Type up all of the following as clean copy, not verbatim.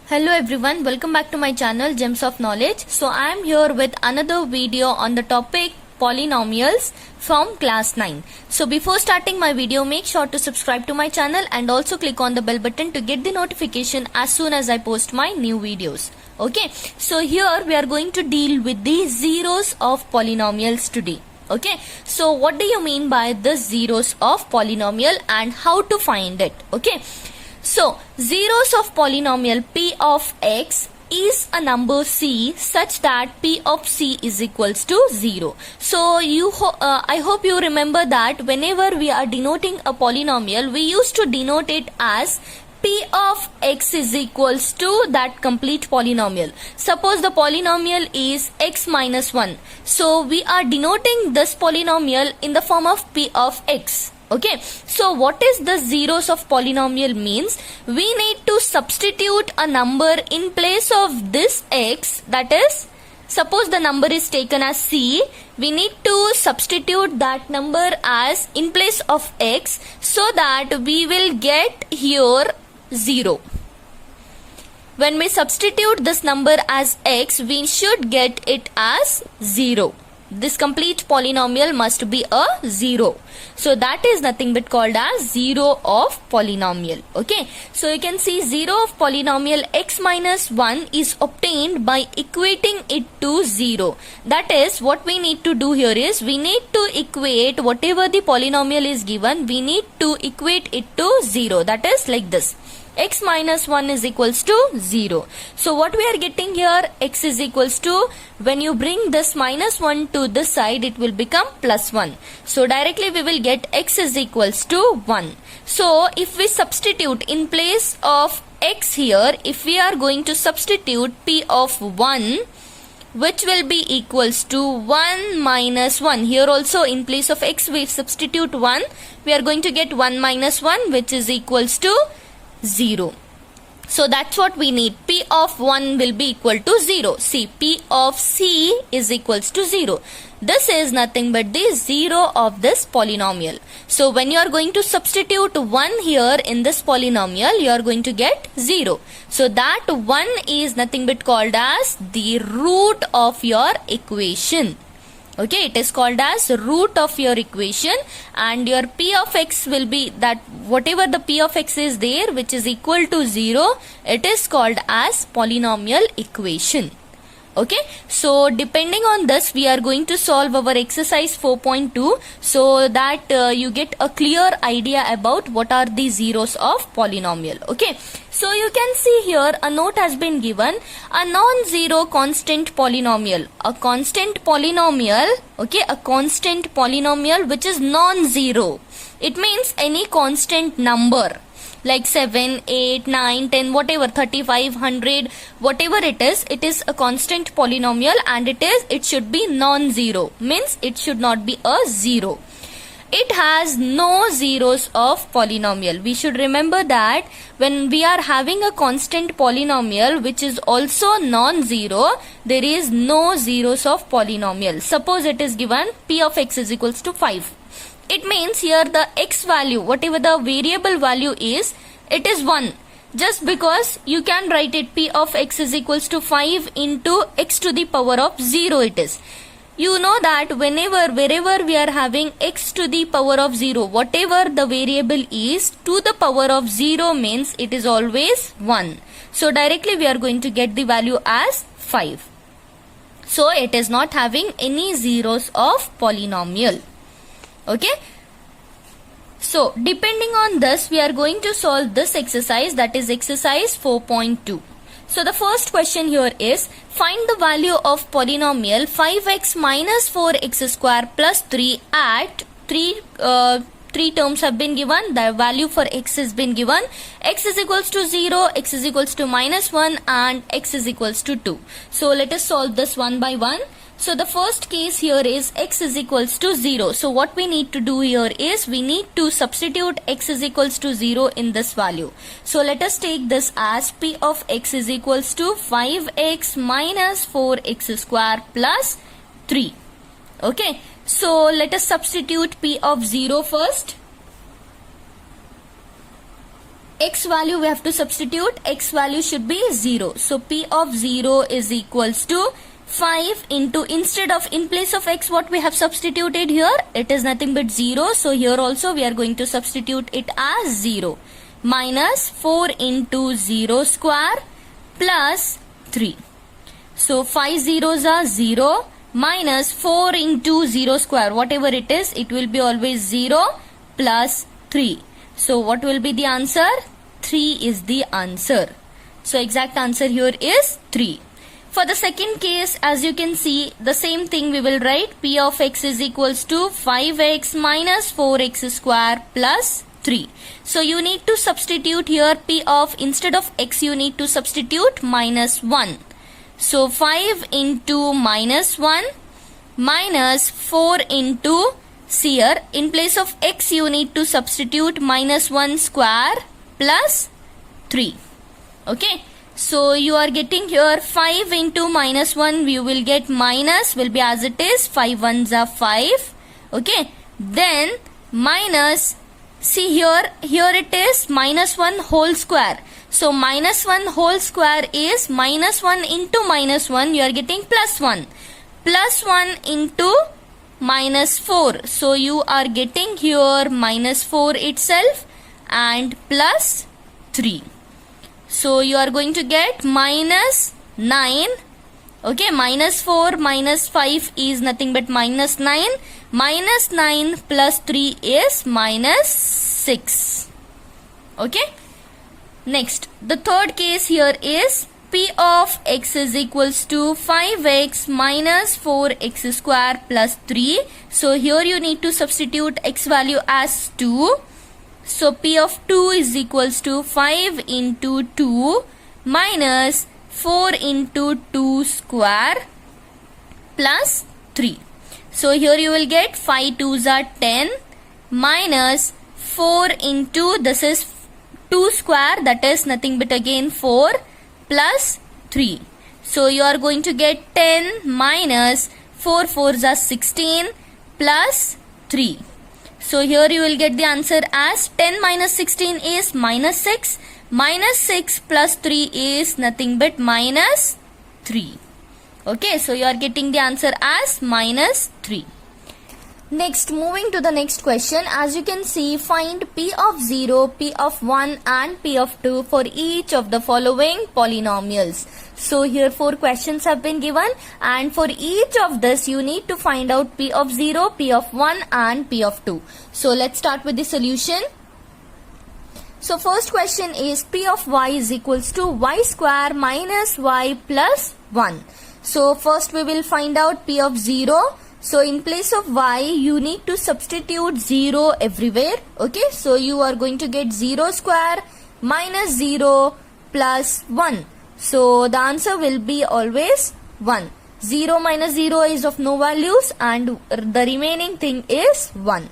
Hello everyone, welcome back to my channel Gemsofknowledge. So I am here with another video on the topic polynomials from class 9. So before starting my video, make sure to subscribe to my channel and also click on the bell button to get the notification as soon as I post my new videos. Okay, so here we are going to deal with the zeros of polynomials today. Okay, so what do you mean by the zeros of polynomial and how to find it? Okay, so zeros of polynomial p of x is a number c such that p of c is equals to 0. So I hope you remember that whenever we are denoting a polynomial, we used to denote it as p of x is equals to that complete polynomial. Suppose the polynomial is x minus 1. So we are denoting this polynomial in the form of p of x. Okay, so what is the zeros of polynomial means? We need to substitute a number in place of this x, that is, suppose the number is taken as c, we need to substitute that number as in place of x so that we will get here 0. When we substitute this number as x, we should get it as 0. This complete polynomial must be a 0. So that is nothing but called as zero of polynomial. Okay, so you can see 0 of polynomial x minus 1 is obtained by equating it to 0. That is, what we need to do here is we need to equate whatever the polynomial is given, we need to equate it to 0. That is like this. X minus 1 is equals to 0. So what we are getting here, x is equals to, when you bring this minus 1 to this side, it will become plus 1. So directly we will get x is equals to 1. So if we substitute in place of x here, if we are going to substitute p of 1, which will be equals to 1 minus 1. Here also in place of x we substitute 1, we are going to get 1 minus 1, which is equals to 0. So that's what we need. P of 1 will be equal to 0. See, P of C is equals to 0. This is nothing but the 0 of this polynomial. So when you are going to substitute 1 here in this polynomial, you are going to get 0. So that 1 is nothing but called as the root of your equation. Okay, it is called as root of your equation, and your p of x will be that whatever the p of x is there which is equal to 0, it is called as polynomial equation. Okay, so depending on this we are going to solve our exercise 4.2 so that you get a clear idea about what are the zeros of polynomial. Okay, so you can see here a note has been given, a non-zero constant polynomial. A constant polynomial, okay, a constant polynomial which is non-zero. It means any constant number like 7, 8, 9, 10, whatever, 35, 100, whatever it is a constant polynomial, and it should be non-zero, means it should not be a 0. It has no zeros of polynomial. We should remember that when we are having a constant polynomial which is also non-zero, there is no zeros of polynomial. Suppose it is given p of x is equals to 5. It means here the x value, whatever the variable value is, it is 1. Just because you can write it p of x is equals to 5 into x to the power of 0 it is. You know that wherever we are having x to the power of 0, whatever the variable is, to the power of 0 means it is always 1. So directly we are going to get the value as 5. So it is not having any zeros of polynomial. Okay, so depending on this we are going to solve this exercise, that is exercise 4.2. So the first question here is, find the value of polynomial 5x minus 4x square plus 3 at 3 terms have been given. The value for x has been given. X is equals to 0, x is equals to minus 1 and x is equals to 2. So let us solve this one by one. So the first case here is x is equals to 0. So what we need to do here is we need to substitute x is equals to 0 in this value. So let us take this as p of x is equals to 5x minus 4x square plus 3. Okay. So let us substitute p of 0 first. x value we have to substitute. X value should be 0. So P of 0 is equals to 5 into, instead of, in place of x what we have substituted here, it is nothing but 0. So here also we are going to substitute it as 0. Minus 4 into 0 square plus 3. So 5 zeros are 0 minus 4 into 0 square, whatever it is, it will be always 0 plus 3. So what will be the answer? 3 is the answer. So exact answer here is 3. For the second case, as you can see, the same thing we will write. P of x is equals to 5x minus 4x square plus 3. So you need to substitute here P of, instead of x you need to substitute minus 1. So 5 into minus 1 minus 4 into, see here, in place of x you need to substitute minus 1 square plus 3. Okay. So you are getting here 5 into minus 1, you will get minus, will be as it is, 5 ones are 5. Okay. Then minus, see here it is minus 1 whole square. So minus 1 whole square is minus 1 into minus 1, you are getting plus 1. Plus 1 into minus 4. So you are getting here minus 4 itself and plus 3. So you are going to get minus 9. Okay, minus 4 minus 5 is nothing but minus 9. Minus 9 plus 3 is minus 6. Okay. Next, the third case here is P of x is equals to 5x minus 4x square plus 3. So here you need to substitute x value as 2. So P of 2 is equals to 5 into 2 minus 4 into 2 square plus 3. So here you will get 5 2s are 10 minus 4 into, this is 2 square, that is nothing but again 4 plus 3. So you are going to get 10 minus 4 4s are 16 plus 3. So here you will get the answer as 10 minus 16 is minus 6. Minus 6 plus 3 is nothing but minus 3. Okay, so you are getting the answer as minus 3. Next, moving to the next question. As you can see, find P of 0, P of 1 and P of 2 for each of the following polynomials. So here 4 questions have been given, and for each of this you need to find out P of 0, P of 1 and P of 2. So let's start with the solution. So first question is P of y is equals to y square minus y plus 1. So first we will find out P of 0. So in place of y, you need to substitute 0 everywhere. Okay, so you are going to get 0 square minus 0 plus 1. So the answer will be always 1. 0 minus 0 is of no values and the remaining thing is 1.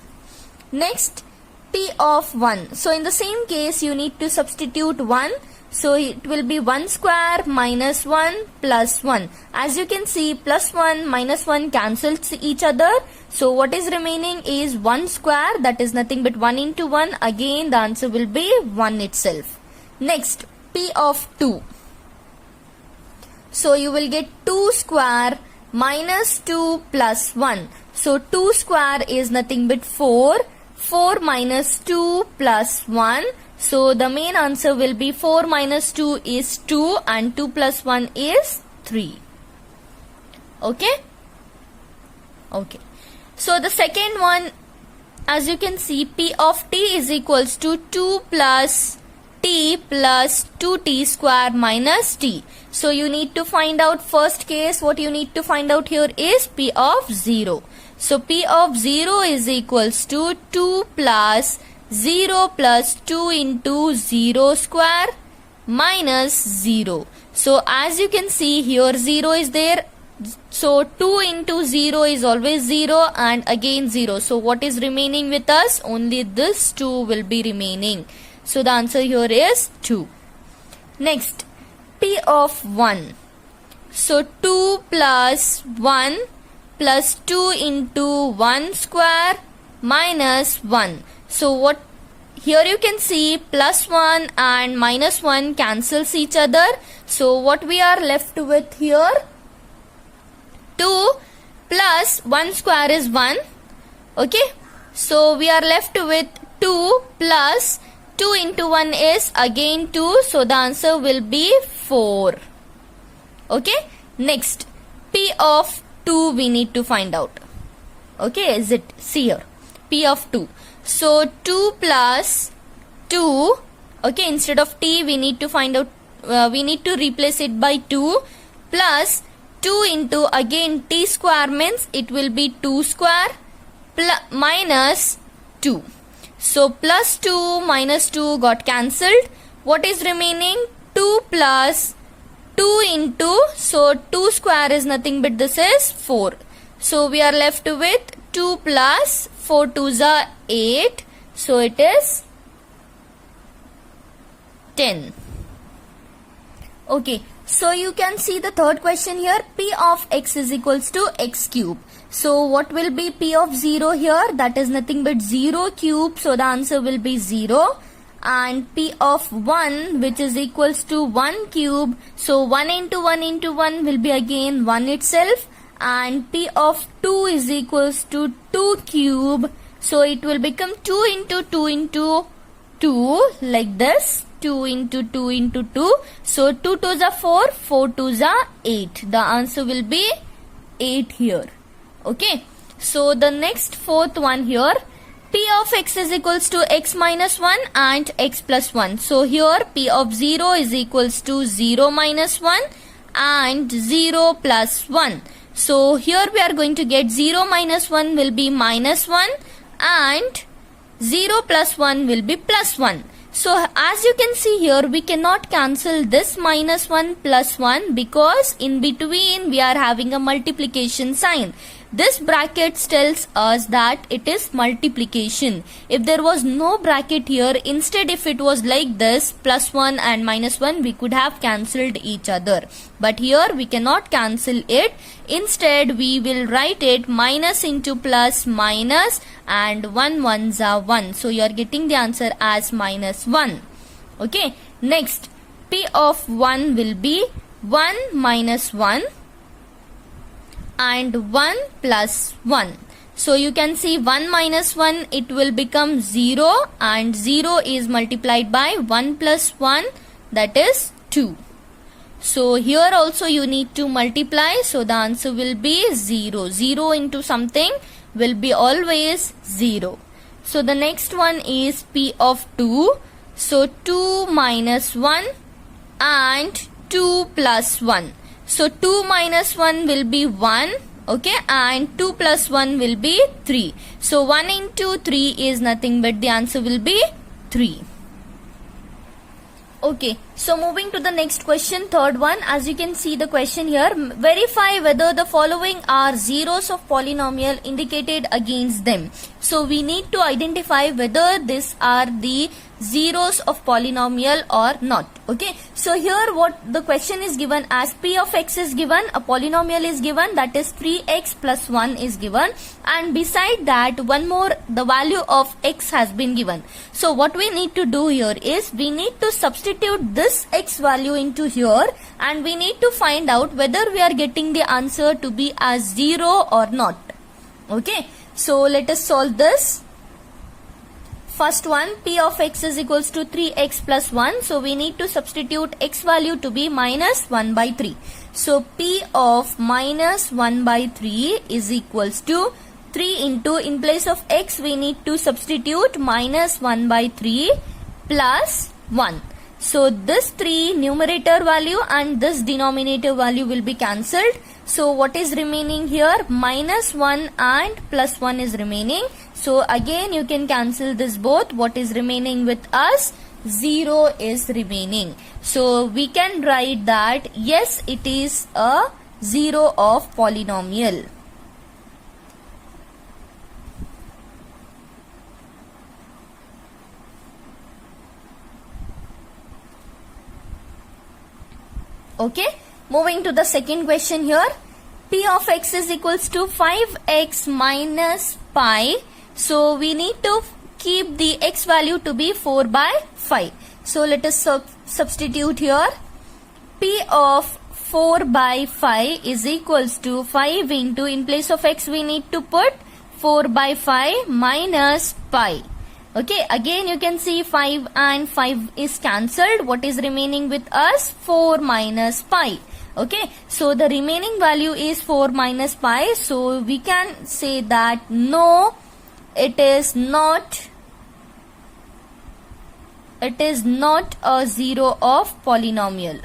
Next, P of 1. So in the same case, you need to substitute 1. So it will be 1 square minus 1 plus 1. As you can see, plus 1 minus 1 cancels each other. So what is remaining is 1 square, that is nothing but 1 into 1. Again the answer will be 1 itself. Next, P of 2. So you will get 2 square minus 2 plus 1. So 2 square is nothing but 4. 4 minus 2 plus 1. So the main answer will be 4 minus 2 is 2 and 2 plus 1 is 3. Okay? Okay. So the second one, as you can see, P of t is equals to 2 plus t plus 2t square minus t. So you need to find out first case, what you need to find out here is P of 0. So P of 0 is equals to 2 plus 0 plus 2 into 0 square minus 0. So as you can see here 0 is there. So 2 into 0 is always 0 and again 0. So what is remaining with us? Only this 2 will be remaining. So the answer here is 2. Next, P of 1. So 2 plus 1 plus 2 into 1 square minus 1. So what here you can see plus 1 and minus 1 cancels each other. So what we are left with here, 2 plus 1 square is 1. Okay, so we are left with 2 plus 2 into 1 is again 2. So the answer will be 4. Okay, next P of 2 we need to find out. Okay, is it? See here, P of 2. So 2 plus 2, okay, instead of t we need to find out, we need to replace it by 2 plus 2 into again t square means it will be 2 square minus 2. So plus 2 minus 2 got cancelled. What is remaining? 2 plus 2 into, so 2 square is nothing but this is 4. So we are left with 2 plus 4 2s are 8. So it is 10. Okay, so you can see the third question here. P of x is equals to x cube. So what will be P of 0 here? That is nothing but 0 cube. So the answer will be 0. And P of 1 which is equals to 1 cube. So 1 into 1 into 1 will be again 1 itself. And P of 2 is equals to 2 cube. So it will become 2 into 2 into 2 like this. 2 into 2 into 2. So 2 2s are 4, 4 2s are 8. The answer will be 8 here. Okay. So the next fourth one here. P of x is equals to x minus 1 and x plus 1. So here P of 0 is equals to 0 minus 1 and 0 plus 1. So here we are going to get 0 minus 1 will be minus 1 and 0 plus 1 will be plus 1. So as you can see here, we cannot cancel this minus 1 plus 1 because in between we are having a multiplication sign. This bracket tells us that it is multiplication. If there was no bracket here, instead if it was like this, plus 1 and minus 1, we could have cancelled each other. But here we cannot cancel it. Instead we will write it minus into plus minus and 1 ones are 1. So you are getting the answer as minus 1. Okay. Next, P of 1 will be 1 minus 1. And 1 plus 1. So you can see 1 minus 1 it will become 0 and 0 is multiplied by 1 plus 1 that is 2. So here also you need to multiply, so the answer will be 0. 0 into something will be always 0. So the next one is P of 2. So 2 minus 1 and 2 plus 1. So 2 minus 1 will be 1, okay, and 2 plus 1 will be 3. So 1 into 3 is nothing but the answer will be 3. Okay, so moving to the next question, third one. As you can see the question here, verify whether the following are zeros of polynomial indicated against them. So we need to identify whether these are the zeros of polynomial or not. Okay, so here what the question is given as P of x is given, a polynomial is given, that is 3x plus 1 is given, and beside that one more, the value of x has been given. So what we need to do here is we need to substitute this x value into here and we need to find out whether we are getting the answer to be as 0 or not. Okay, so let us solve this. First one, P of x is equals to 3x plus 1. So we need to substitute x value to be minus 1 by 3. So P of minus 1 by 3 is equals to 3 into, in place of x we need to substitute minus 1 by 3 plus 1. So this 3 numerator value and this denominator value will be cancelled. So what is remaining here? Minus 1 and plus 1 is remaining. So again you can cancel this both. What is remaining with us? 0 is remaining. So we can write that yes, it is a 0 of polynomial. Okay, moving to the second question here. P of x is equals to 5x minus pi. So we need to keep the x value to be 4 by 5. So let us substitute here. P of 4 by 5 is equals to 5 into, in place of x we need to put 4 by 5 minus pi. Okay, again you can see 5 and 5 is cancelled. What is remaining with us? 4 minus pi. Okay, so the remaining value is 4 minus pi. So we can say that no, it is not a zero of polynomial.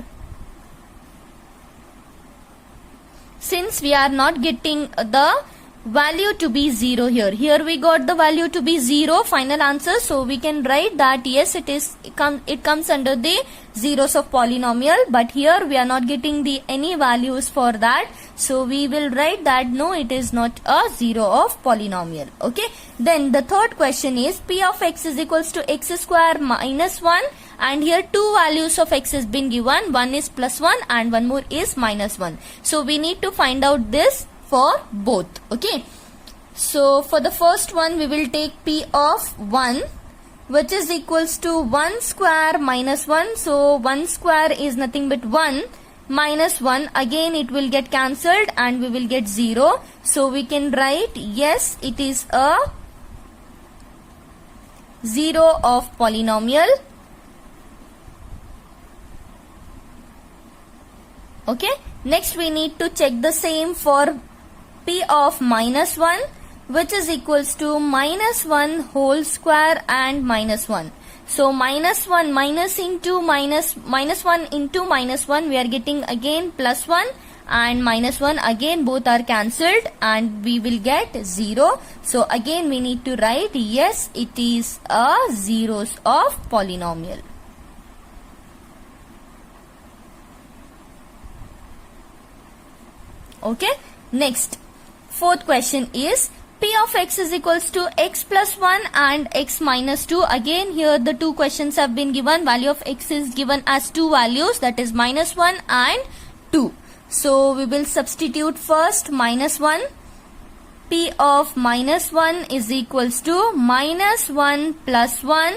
Since we are not getting the value to be 0 here. Here we got the value to be 0, final answer. So we can write that yes, it comes under the zeros of polynomial, but here we are not getting the any values for that. So we will write that no, it is not a zero of polynomial. Okay. Then the third question is P of x is equals to x square minus 1, and here two values of x has been given. One is plus 1 and one more is minus 1. So we need to find out this for both. Okay, so for the first one we will take P of 1, which is equals to 1 square minus 1. So 1 square is nothing but 1 minus 1, again it will get cancelled and we will get 0. So we can write yes, it is a zero of polynomial. Okay, next we need to check the same for P of minus 1, which is equals to minus 1 whole square and minus 1. So minus 1 minus 1 into minus 1, we are getting again plus 1, and minus 1 again both are cancelled and we will get 0. So again we need to write yes, it is a zeros of polynomial. Okay, next fourth question is P of x is equals to x plus 1 and x minus 2. Again here the two questions have been given. Value of x is given as two values, that is minus 1 and 2. So we will substitute first minus 1. P of minus 1 is equals to minus 1 plus 1,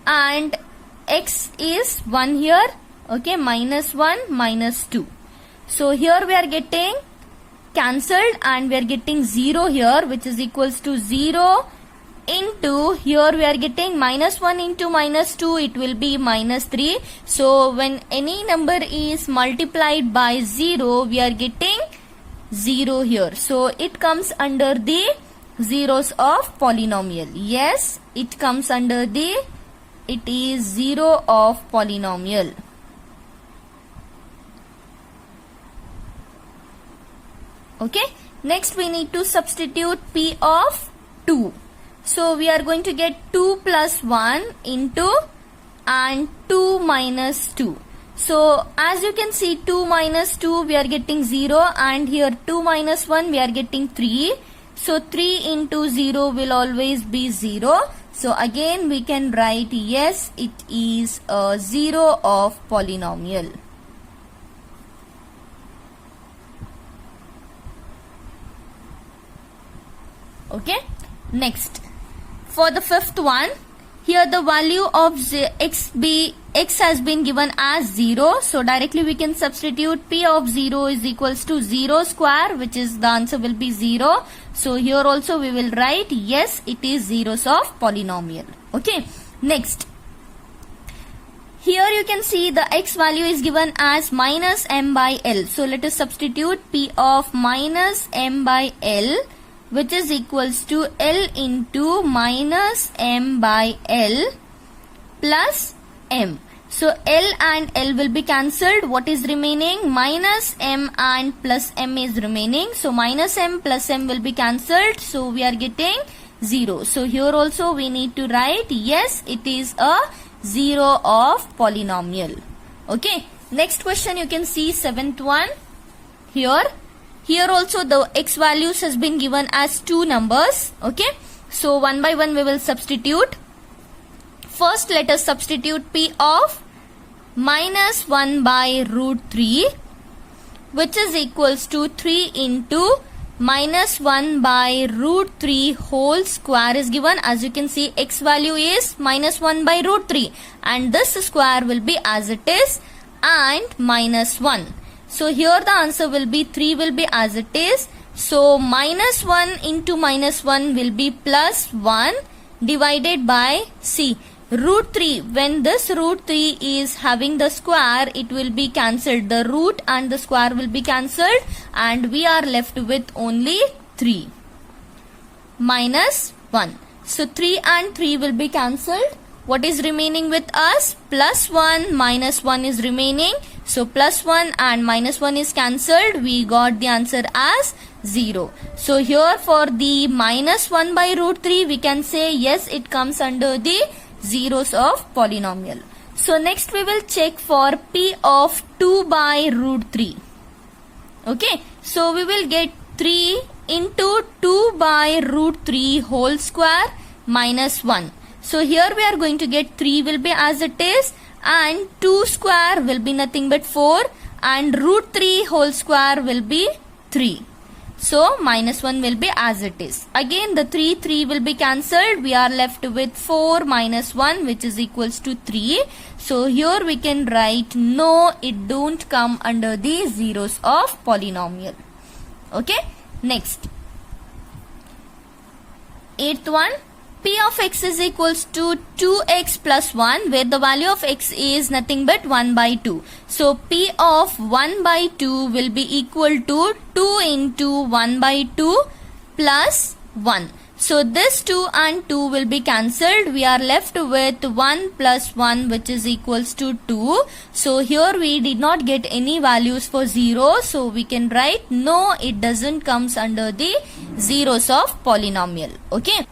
and x is 1 here. Okay, minus 1 minus 2. So here we are getting cancelled and we are getting 0 here, which is equals to 0 into, here we are getting minus 1 into minus 2, it will be minus 3. So when any number is multiplied by 0, we are getting 0 here. So it comes under the zeros of polynomial. Yes, it comes under the, it is 0 of polynomial. Okay, next we need to substitute P of 2. So we are going to get 2 plus 1 into and 2 minus 2. So as you can see, 2 minus 2 we are getting 0, and here 2 minus 1 we are getting 3. So 3 into 0 will always be 0. So again we can write yes, it is a 0 of polynomial. Okay, next for the fifth one, here the value of x has been given as 0. So directly we can substitute P of 0 is equals to 0 square, which is the answer will be 0. So here also we will write yes, it is zeros of polynomial. Okay, next here you can see the x value is given as minus m by l. So let us substitute P of minus m by l, which is equals to L into minus m by L plus m. So L and L will be cancelled. What is remaining? Minus m and plus m is remaining. So minus m plus m will be cancelled. So we are getting 0. So here also we need to write yes, it is a 0 of polynomial. Okay. Next question you can see, seventh one here. Here also the x values has been given as two numbers. Okay, so one by one we will substitute. First let us substitute P of minus 1 by root 3, which is equals to 3 into minus 1 by root 3 whole square is given. As you can see, x value is minus 1 by root 3 and this square will be as it is and minus 1. So here the answer will be 3 will be as it is. So minus 1 into minus 1 will be plus 1 divided by c. Root 3, when this root 3 is having the square, it will be cancelled. The root and the square will be cancelled and we are left with only 3 minus 1. So 3 and 3 will be cancelled. What is remaining with us? Plus 1 minus 1 is remaining. So plus 1 and minus 1 is cancelled. We got the answer as 0. So here for the minus 1 by root 3, we can say yes, it comes under the zeros of polynomial. So next we will check for p of 2 by root 3. Okay, so we will get 3 into 2 by root 3 whole square minus 1. So here we are going to get 3 will be as it is and 2 square will be nothing but 4 and root 3 whole square will be 3. So minus 1 will be as it is. Again the 3 will be cancelled. We are left with 4 minus 1 which is equals to 3. So here we can write no, it don't come under the zeros of polynomial. Okay. Next. 8th one. P of x is equals to 2x plus 1 where the value of x is nothing but 1 by 2. So P of 1 by 2 will be equal to 2 into 1 by 2 plus 1. So this 2 and 2 will be cancelled. We are left with 1 plus 1 which is equals to 2. So here we did not get any values for 0. So we can write no, it doesn't comes under the zeros of polynomial. Okay.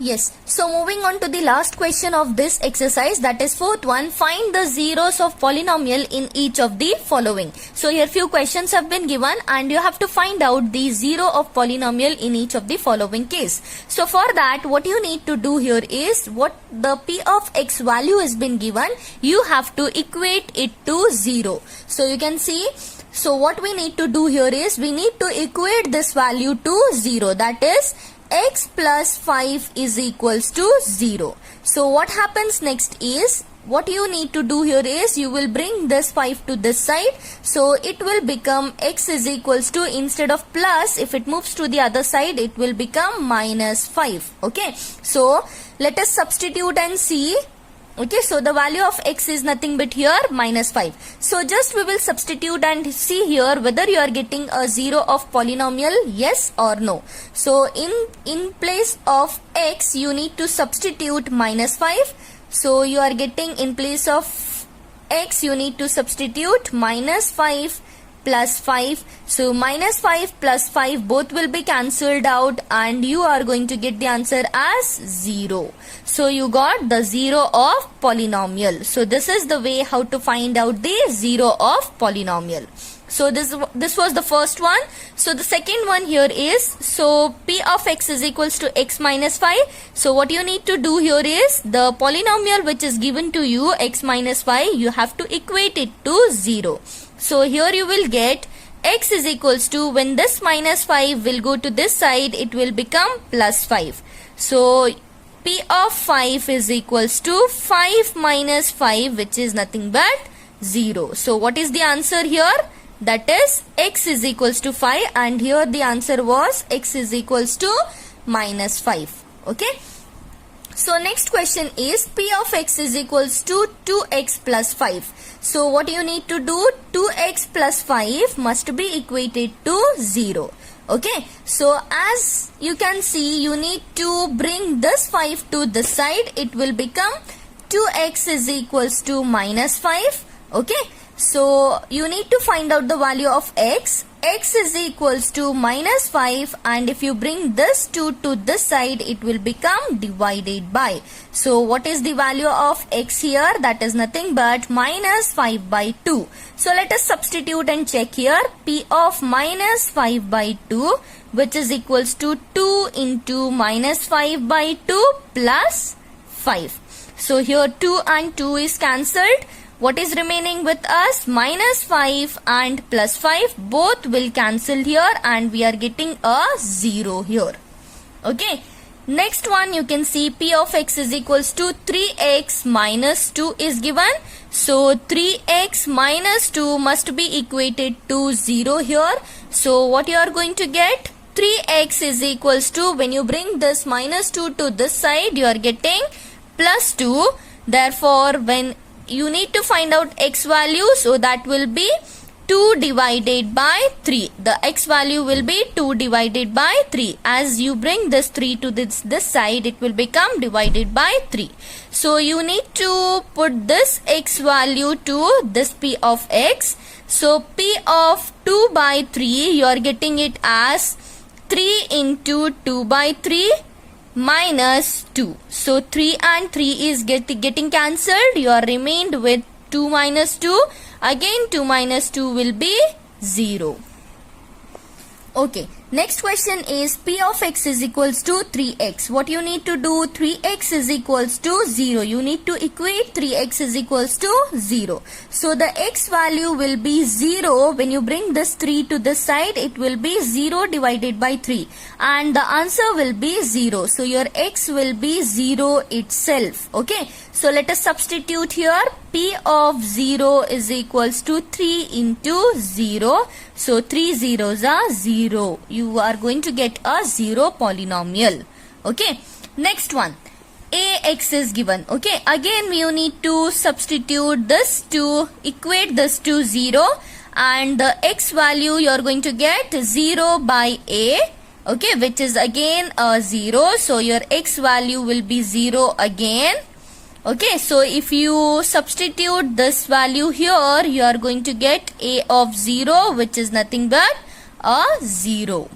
Yes, so moving on to the last question of this exercise, that is 4th one. Find the zeros of polynomial in each of the following. So here few questions have been given and you have to find out the zero of polynomial in each of the following case. So for that what you need to do here is, what the p of x value has been given, you have to equate it to 0. So you can see, so what we need to do here is, we need to equate this value to 0, that is x plus 5 is equals to 0. So what happens next is, what you need to do here is, you will bring this 5 to this side. So it will become x is equals to, instead of plus, if it moves to the other side, it will become minus 5. Okay. So let us substitute and see. Okay, so the value of x is nothing but here minus 5. So just we will substitute and see here whether you are getting a zero of polynomial, yes or no. So in place of x you need to substitute minus 5. So you are getting, in place of x you need to substitute minus 5 plus 5. So minus 5 plus 5 both will be cancelled out and you are going to get the answer as 0. So you got the zero of polynomial. So this is the way how to find out the zero of polynomial. So this was the first one. So the second one here is, so p of x is equals to x minus 5. So what you need to do here is, the polynomial which is given to you, x minus 5, you have to equate it to 0. So here you will get x is equals to, when this minus 5 will go to this side, it will become plus 5. So p of 5 is equals to 5 minus 5 which is nothing but 0. So what is the answer here? That is x is equals to 5 and here the answer was x is equals to minus 5. Okay. So next question is, p of x is equals to 2x plus 5. So what you need to do, 2x plus 5 must be equated to 0. Okay, so as you can see, you need to bring this 5 to this side. It will become 2x is equals to minus 5. Okay, so you need to find out the value of x. X is equals to minus 5 and if you bring this 2 to this side, it will become divided by. So what is the value of x here? That is nothing but minus 5 by 2. So let us substitute and check here. P of minus 5 by 2 which is equals to 2 into minus 5 by 2 plus 5. So here 2 and 2 is cancelled. what is remaining with us? Minus 5 and plus 5 both will cancel here and we are getting a 0 here. Okay. Next one, you can see P of x is equals to 3x minus 2 is given. So 3x minus 2 must be equated to 0 here. So what you are going to get? 3x is equals to, when you bring this minus 2 to this side, you are getting plus 2. Therefore, when you need to find out x value, so that will be 2 divided by 3. The x value will be 2 divided by 3. As you bring this 3 to this side, it will become divided by 3. So you need to put this x value to this p of x. So p of 2 by 3, you are getting it as 3 into 2 by 3 minus 2. So 3 and 3 is getting cancelled. You are remained with 2 minus 2. Again 2 minus 2 will be 0. Okay. Next question is P of x is equals to 3x. What you need to do? 3x is equals to 0. You need to equate 3x is equals to 0. So the x value will be 0. When you bring this 3 to this side, it will be 0 divided by 3. And the answer will be 0. So your x will be 0 itself. Okay. So let us substitute here. P of 0 is equals to 3 into 0. So 3 zeros are 0. You are going to get a 0 polynomial. Okay. Next one. Ax is given. Okay. Again you need to substitute this to equate this to 0. And the x value you are going to get 0 by a. Okay. Which is again a 0. So your x value will be 0 again. Okay, so if you substitute this value here, you are going to get a of 0, which is nothing but a 0.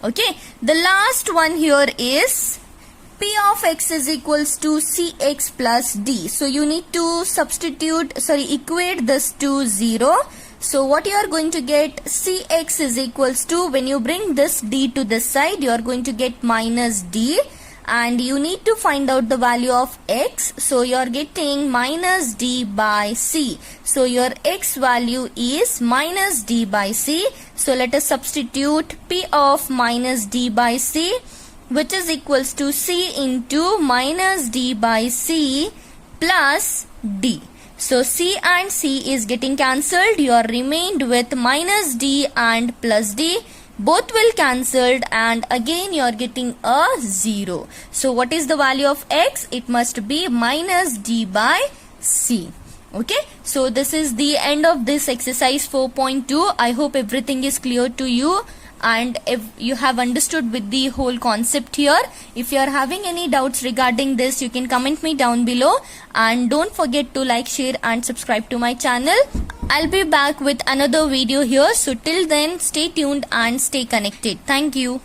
Okay, the last one here is P of x is equals to cx plus d. So you need to equate this to 0. So what you are going to get? Cx is equals to, when you bring this d to this side, you are going to get minus d. And you need to find out the value of x. So you are getting minus d by c. So your x value is minus d by c. So let us substitute P of minus d by c, which is equals to c into minus d by c plus d. So c and c is getting cancelled. You are remained with minus d and plus d. Both will cancelled and again you are getting a 0. So what is the value of x? It must be minus d by c. Okay. So this is the end of this exercise 4.2. I hope everything is clear to you and if you have understood with the whole concept here. If you are having any doubts regarding this, you can comment me down below and don't forget to like, share and subscribe to my channel. I'll be back with another video here. So till then, stay tuned and stay connected. Thank you.